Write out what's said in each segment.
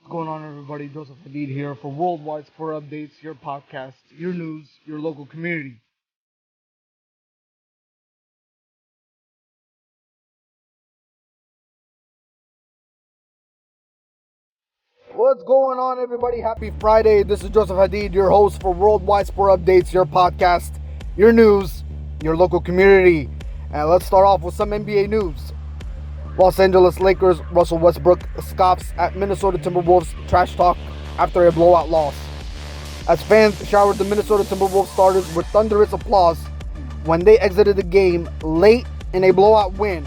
What's going on, everybody? Joseph Hadid here for Worldwide Sport Updates, your podcast, your news, your local community. What's going on, everybody? Happy Friday. This is Joseph Hadid, your host for Worldwide Sport Updates, your podcast, your news, your local community. And let's start off with some NBA news. Los Angeles Lakers Russell Westbrook scoffs at Minnesota Timberwolves trash talk after a blowout loss. As fans showered the Minnesota Timberwolves starters with thunderous applause when they exited the game late in a blowout win,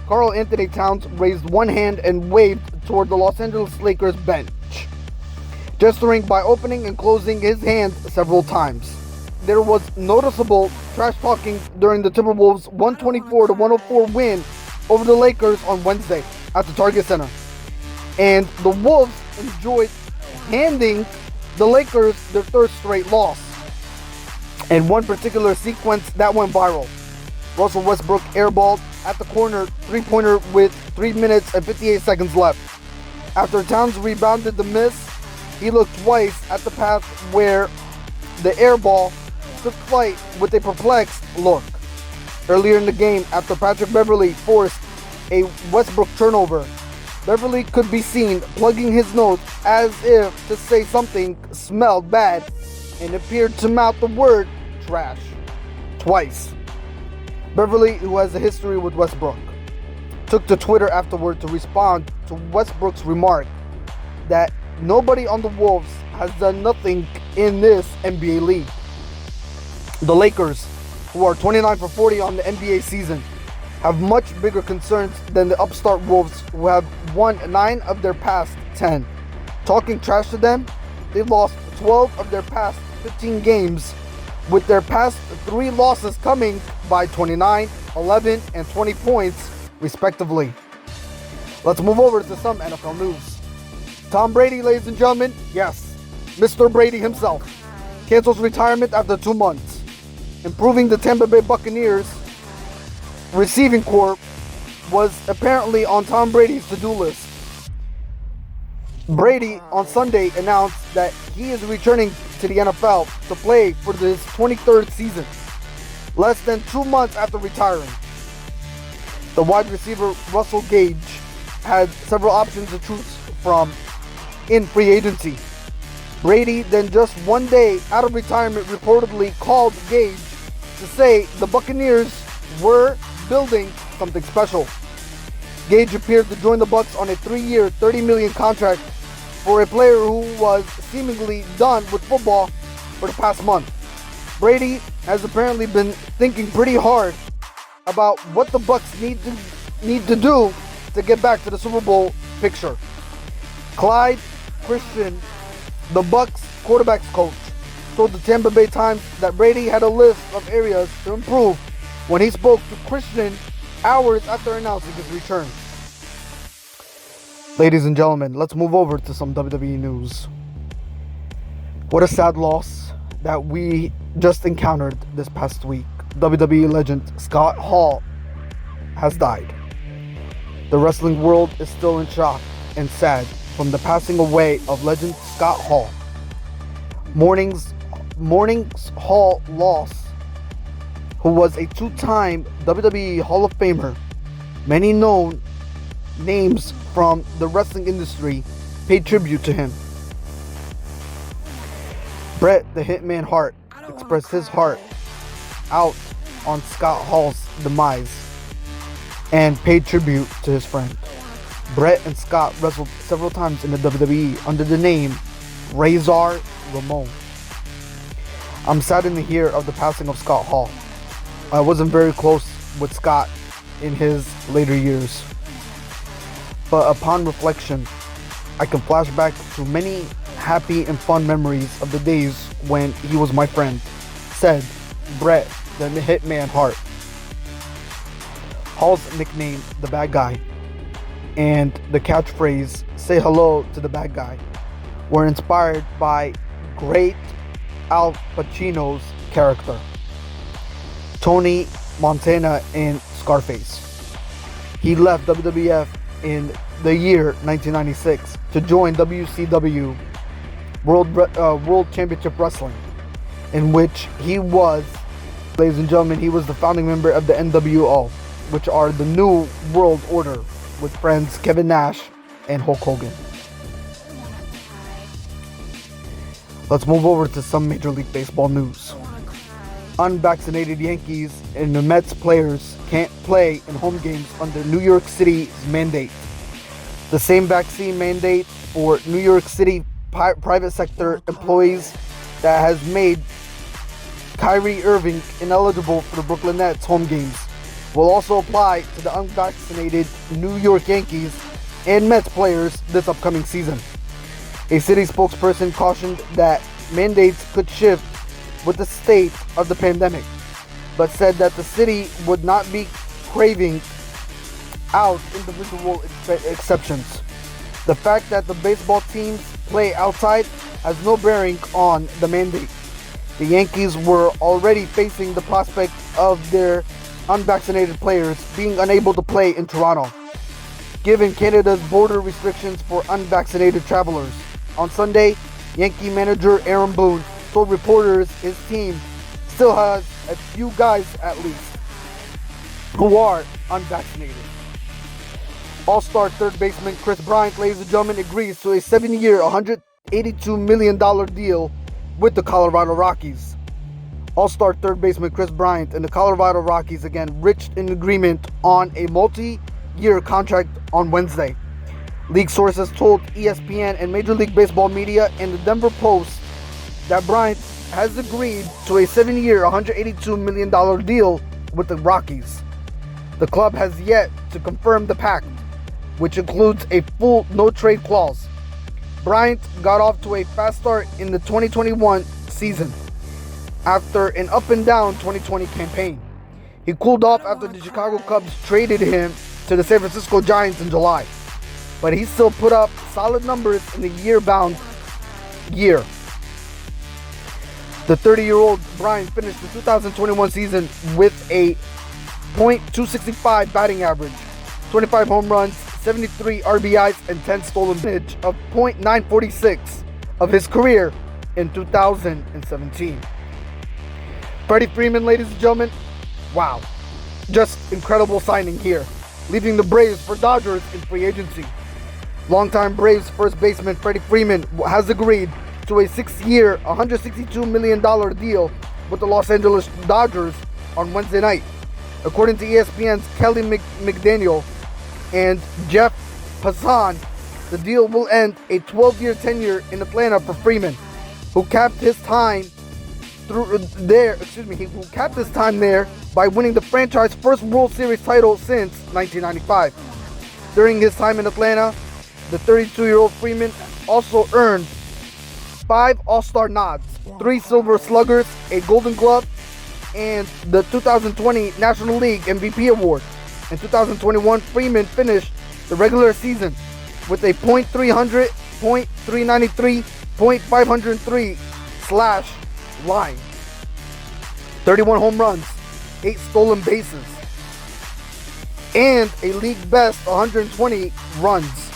Karl Anthony Towns raised one hand and waved toward the Los Angeles Lakers bench, gesturing by opening and closing his hand several times. There was noticeable trash talking during the Timberwolves' 124-104 win over the Lakers on Wednesday at the Target Center, and the Wolves enjoyed handing the Lakers their third straight loss. In one particular sequence that went viral, Russell Westbrook airballed at the corner three-pointer with 3 minutes and 58 seconds left. After Towns rebounded the miss, he looked twice at the pass where the airball took flight with a perplexed look. Earlier in the game, after Patrick Beverley forced a Westbrook turnover, Beverley could be seen plugging his nose as if to say something smelled bad and appeared to mouth the word trash twice. Beverley, who has a history with Westbrook, took to Twitter afterward to respond to Westbrook's remark that nobody on the Wolves has done nothing in this NBA league. The Lakers, who are 29 for 40 on the NBA season, have much bigger concerns than the upstart Wolves, who have won 9 of their past 10. Talking trash to them, they've lost 12 of their past 15 games, with their past 3 losses coming by 29, 11, and 20 points, respectively. Let's move over to some NFL news. Tom Brady, ladies and gentlemen, yes, Mr. Brady himself, cancels retirement after 2 months, improving the Tampa Bay Buccaneers receiving corps was apparently on Tom Brady's to-do list. Brady on Sunday announced that he is returning to the NFL to play for his 23rd season, less than 2 months after retiring. The wide receiver Russell Gage had several options to choose from in free agency. Brady then, just 1 day out of retirement, reportedly called Gage to say the Buccaneers were building something special. Gage appeared to join the Bucs on a 3-year, $30 million contract for a player who was seemingly done with football for the past month. Brady has apparently been thinking pretty hard about what the Bucs need to do to get back to the Super Bowl picture. Clyde Christian, the Bucs quarterbacks coach, told the Tampa Bay Times that Brady had a list of areas to improve when he spoke to Christian hours after announcing his return. Ladies and gentlemen, let's move over to some WWE news. What a sad loss that we just encountered this past week. WWE legend Scott Hall has died. The wrestling world is still in shock and sad from the passing away of legend Scott Hall. Morning's Hall loss, who was a 2-time WWE Hall of Famer. Many known names from the wrestling industry paid tribute to him. Bret the Hitman Hart expressed his heart out on Scott Hall's demise and paid tribute to his friend. Bret and Scott wrestled several times in the WWE under the name Razor Ramon. I'm saddened to hear of the passing of Scott Hall. I wasn't very close with Scott in his later years, but upon reflection, I can flash back to many happy and fun memories of the days when he was my friend, said Bret the Hitman Hart. Hall's nickname, the Bad Guy, and the catchphrase, say hello to the bad guy, were inspired by great Al Pacino's character, Tony Montana in Scarface. He left WWF in the year 1996 to join WCW World Championship Wrestling, in which he was, ladies and gentlemen, he was the founding member of the NWO, which are the New World Order, with friends Kevin Nash and Hulk Hogan. Let's move over to some Major League Baseball news. Unvaccinated Yankees and the Mets players can't play in home games under New York City's mandate. The same vaccine mandate for New York City private sector employees that has made Kyrie Irving ineligible for the Brooklyn Nets home games will also apply to the unvaccinated New York Yankees and Mets players this upcoming season. A city spokesperson cautioned that mandates could shift with the state of the pandemic, but said that the city would not be craving out individual exceptions. The fact that the baseball teams play outside has no bearing on the mandate. The Yankees were already facing the prospect of their unvaccinated players being unable to play in Toronto, given Canada's border restrictions for unvaccinated travelers. On Sunday, Yankee manager Aaron Boone told reporters his team still has a few guys at least who are unvaccinated. All-star third baseman Chris Bryant, ladies and gentlemen, agrees to a 7-year, $182 million deal with the Colorado Rockies. All-star third baseman Chris Bryant and the Colorado Rockies again reached an agreement on a multi-year contract on Wednesday. League sources told ESPN and Major League Baseball media and the Denver Post that Bryant has agreed to a 7-year, $182 million deal with the Rockies. The club has yet to confirm the pact, which includes a full no-trade clause. Bryant got off to a fast start in the 2021 season after an up-and-down 2020 campaign. He cooled off after the Chicago Cubs traded him to the San Francisco Giants in July, but he still put up solid numbers in the year-bound year. The 30-year-old Bryant finished the 2021 season with a .265 batting average, 25 home runs, 73 RBIs, and 10 stolen bases of .946 of his career in 2017. Freddie Freeman, ladies and gentlemen, wow, just incredible signing here, leaving the Braves for Dodgers in free agency. Longtime Braves first baseman Freddie Freeman has agreed to a 6-year, $162 million deal with the Los Angeles Dodgers on Wednesday night. According to ESPN's Kelly McDaniel and Jeff Passan, the deal will end a 12-year tenure in Atlanta for Freeman, who capped his time there by winning the franchise's first World Series title since 1995. During his time in Atlanta, the 32-year-old Freeman also earned 5 All-Star nods, 3 Silver Sluggers, a Golden Glove, and the 2020 National League MVP award. In 2021, Freeman finished the regular season with a .300, .393, .503 slash line, 31 home runs, 8 stolen bases, and a league best 120 runs.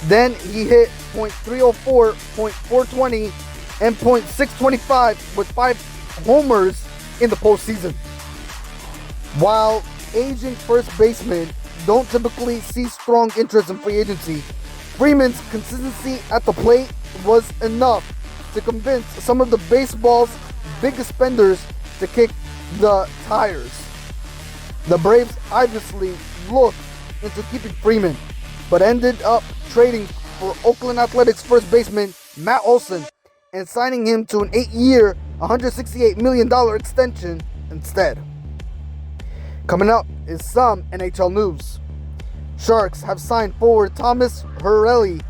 Then he hit .304, .420, and .625 with 5 homers in the postseason. While aging first basemen don't typically see strong interest in free agency, Freeman's consistency at the plate was enough to convince some of the baseball's biggest spenders to kick the tires. The Braves obviously looked into keeping Freeman, but ended up trading for Oakland Athletics first baseman Matt Olson and signing him to an 8-year, $168 million extension instead. Coming up is some NHL news. Sharks have signed forward Thomas Harley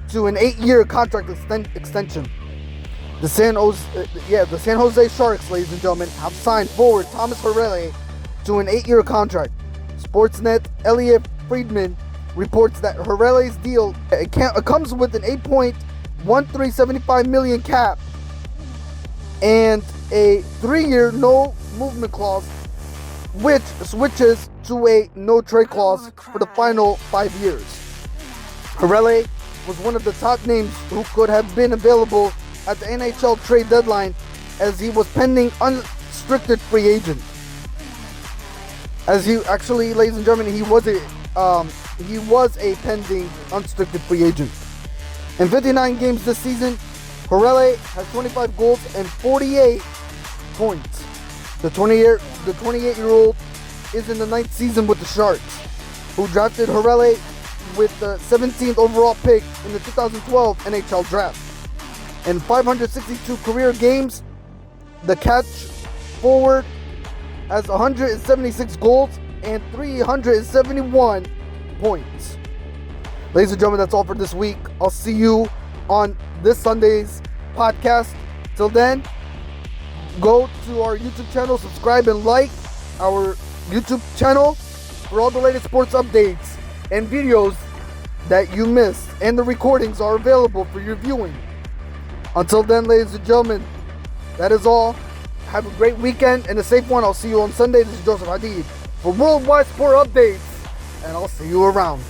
to an 8-year contract extension. The San Jose Sharks, ladies and gentlemen, have signed forward Thomas Harley to an 8-year contract. Sportsnet Elliot Friedman reports that Harley's deal comes with an $8.1375 million cap and a 3-year no movement clause, which switches to a no trade clause for the final 5 years. Harele was one of the top names who could have been available at the NHL trade deadline, as he was pending unrestricted free agent. Ladies and gentlemen, he was a pending unrestricted free agent. In 59 games this season, Harele has 25 goals and 48 points. The 28-year-old is in the 9th season with the Sharks, who drafted Harele with the 17th overall pick in the 2012 NHL draft. In 562 career games, the catch forward has 176 goals and 371 points. Ladies and gentlemen, that's all for this week. I'll see you on this Sunday's podcast. Till then, go to our YouTube channel, subscribe and like our YouTube channel for all the latest sports updates and videos that you missed, and the recordings are available for your viewing. Until then, ladies and gentlemen, that is all. Have a great weekend and a safe one. I'll see you on Sunday. This is Joseph Hadid for Worldwide Sport Updates, and I'll see you around.